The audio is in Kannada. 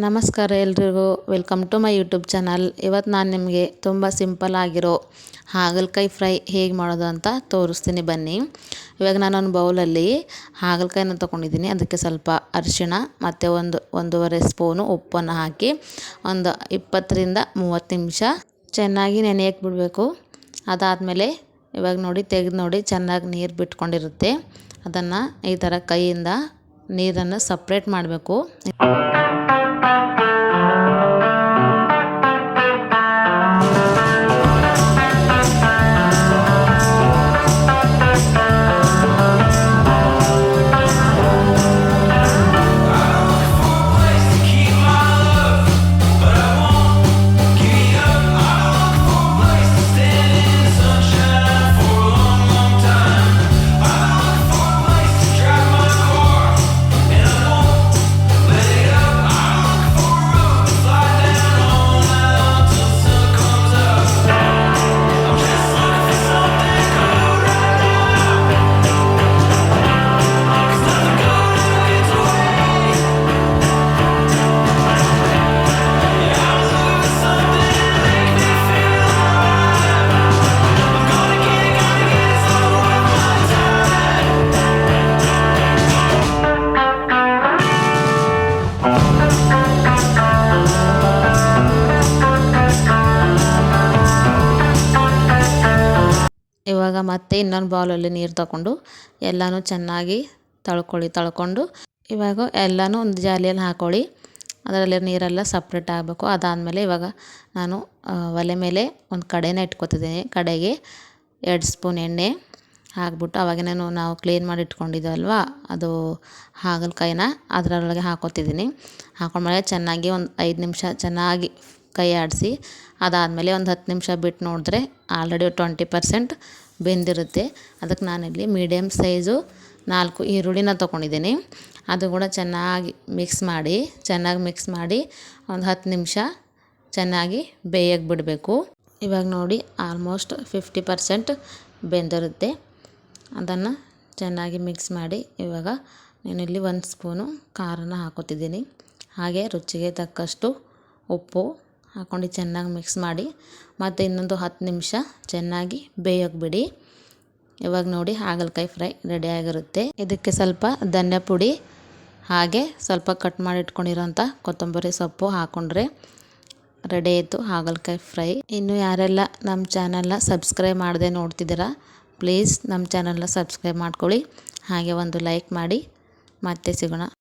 ನಮಸ್ಕಾರ ಎಲ್ರಿಗೂ, welcome to my YouTube channel. ಇವತ್ತು ನಾನು ನಿಮಗೆ ತುಂಬ ಸಿಂಪಲ್ ಆಗಿರೋ ಹಾಗಲಕಾಯಿ ಫ್ರೈ ಹೇಗೆ ಮಾಡೋದು ಅಂತ ತೋರಿಸ್ತೀನಿ ಬನ್ನಿ. ಇವಾಗ ನಾನೊಂದು ಬೌಲಲ್ಲಿ ಹಾಗಲಕಾಯಿನ ತೊಗೊಂಡಿದ್ದೀನಿ. ಅದಕ್ಕೆ ಸ್ವಲ್ಪ ಅರಿಶಿಣ ಮತ್ತು ಒಂದೂವರೆ ಸ್ಪೂನು ಉಪ್ಪನ್ನು ಹಾಕಿ ಒಂದು 20-30 ನಿಮಿಷ ಚೆನ್ನಾಗಿ ನೆನೆಯಕ್ಕೆ ಬಿಡಬೇಕು. ಅದಾದಮೇಲೆ ಇವಾಗ ತೆಗೆದು ನೋಡಿ ಚೆನ್ನಾಗಿ ನೀರು ಬಿಟ್ಕೊಂಡಿರುತ್ತೆ. ಅದನ್ನು ಈ ಥರ ಕೈಯಿಂದ ನೀರನ್ನು ಸಪ್ರೇಟ್ ಮಾಡಬೇಕು. ಇವಾಗ ಮತ್ತೆ ಇನ್ನೊಂದು ಬೌಲಲ್ಲಿ ನೀರು ತಗೊಂಡು ಎಲ್ಲನೂ ಚೆನ್ನಾಗಿ ತಳ್ಕೊಂಡು ಇವಾಗ ಎಲ್ಲನೂ ಒಂದು ಜಾಲಿಯಲ್ಲಿ ಹಾಕ್ಕೊಳ್ಳಿ. ಅದರಲ್ಲಿ ನೀರೆಲ್ಲ ಸಪ್ರೇಟ್ ಆಗಬೇಕು. ಅದಾದಮೇಲೆ ಇವಾಗ ನಾನು ಒಲೆ ಮೇಲೆ ಒಂದು ಕಡಾಯಿನ ಇಟ್ಕೊತಿದ್ದೀನಿ. ಕಡೆಗೆ 2 ಸ್ಪೂನ್ ಎಣ್ಣೆ ಹಾಕ್ಬಿಟ್ಟು ಅವಾಗ ನಾವು ಕ್ಲೀನ್ ಮಾಡಿ ಇಟ್ಕೊಂಡಿದ್ದೀವಲ್ವ ಅದು ಹಾಗಲಕಾಯಿನ ಅದರೊಳಗೆ ಹಾಕ್ಕೊತಿದ್ದೀನಿ. ಹಾಕೊಂಡ್ಮೇಲೆ ಚೆನ್ನಾಗಿ ಒಂದು 5 ನಿಮಿಷ ಚೆನ್ನಾಗಿ ಕೈ ಆಡಿಸಿ ಅದಾದಮೇಲೆ ಒಂದು 10 ನಿಮಿಷ ಬಿಟ್ಟು ನೋಡಿದ್ರೆ ಆಲ್ರೆಡಿ 20% ಬೆಂದಿರುತ್ತೆ. ಅದಕ್ಕೆ ನಾನಿಲ್ಲಿ ಮೀಡಿಯಮ್ ಸೈಜು 4 ಈರುಳ್ಳಿನ ತೊಗೊಂಡಿದ್ದೀನಿ. ಅದು ಕೂಡ ಚೆನ್ನಾಗಿ ಮಿಕ್ಸ್ ಮಾಡಿ ಒಂದು 10 ನಿಮಿಷ ಚೆನ್ನಾಗಿ ಬೇಯಕ್ಕೆ ಬಿಡಬೇಕು. ಇವಾಗ ನೋಡಿ ಆಲ್ಮೋಸ್ಟ್ 50% ಬೆಂದಿರುತ್ತೆ. ಅದನ್ನು ಚೆನ್ನಾಗಿ ಮಿಕ್ಸ್ ಮಾಡಿ ಇವಾಗ ನಾನಿಲ್ಲಿ 1 ಸ್ಪೂನು ಖಾರನ ಹಾಕೋತಿದ್ದೀನಿ. ಹಾಗೆ ರುಚಿಗೆ ತಕ್ಕಷ್ಟು ಉಪ್ಪು ಹಾಕ್ಕೊಂಡು ಚೆನ್ನಾಗಿ ಮಿಕ್ಸ್ ಮಾಡಿ ಮತ್ತು ಇನ್ನೊಂದು 10 ನಿಮಿಷ ಚೆನ್ನಾಗಿ ಬೇಯೋಕ್ಕೆ ಬಿಡಿ. ಇವಾಗ ನೋಡಿ ಹಾಗಲಕಾಯಿ ಫ್ರೈ ರೆಡಿ ಆಗಿರುತ್ತೆ. ಇದಕ್ಕೆ ಸ್ವಲ್ಪ ಧನಿಯಾ ಪುಡಿ ಹಾಗೆ ಸ್ವಲ್ಪ ಕಟ್ ಮಾಡಿ ಇಟ್ಕೊಂಡಿರೋಂಥ ಕೊತ್ತಂಬರಿ ಸೊಪ್ಪು ಹಾಕ್ಕೊಂಡ್ರೆ ರೆಡಿ ಆಯಿತು ಹಾಗಲಕಾಯಿ ಫ್ರೈ. ಇನ್ನು ಯಾರೆಲ್ಲ ನಮ್ಮ ಚಾನಲ್ನ ಸಬ್ಸ್ಕ್ರೈಬ್ ಮಾಡದೆ ನೋಡ್ತಿದ್ದೀರಾ ಪ್ಲೀಸ್ ನಮ್ಮ ಚಾನಲ್ನ ಸಬ್ಸ್ಕ್ರೈಬ್ ಮಾಡ್ಕೊಳ್ಳಿ. ಹಾಗೆ ಒಂದು ಲೈಕ್ ಮಾಡಿ. ಮತ್ತೆ ಸಿಗೋಣ.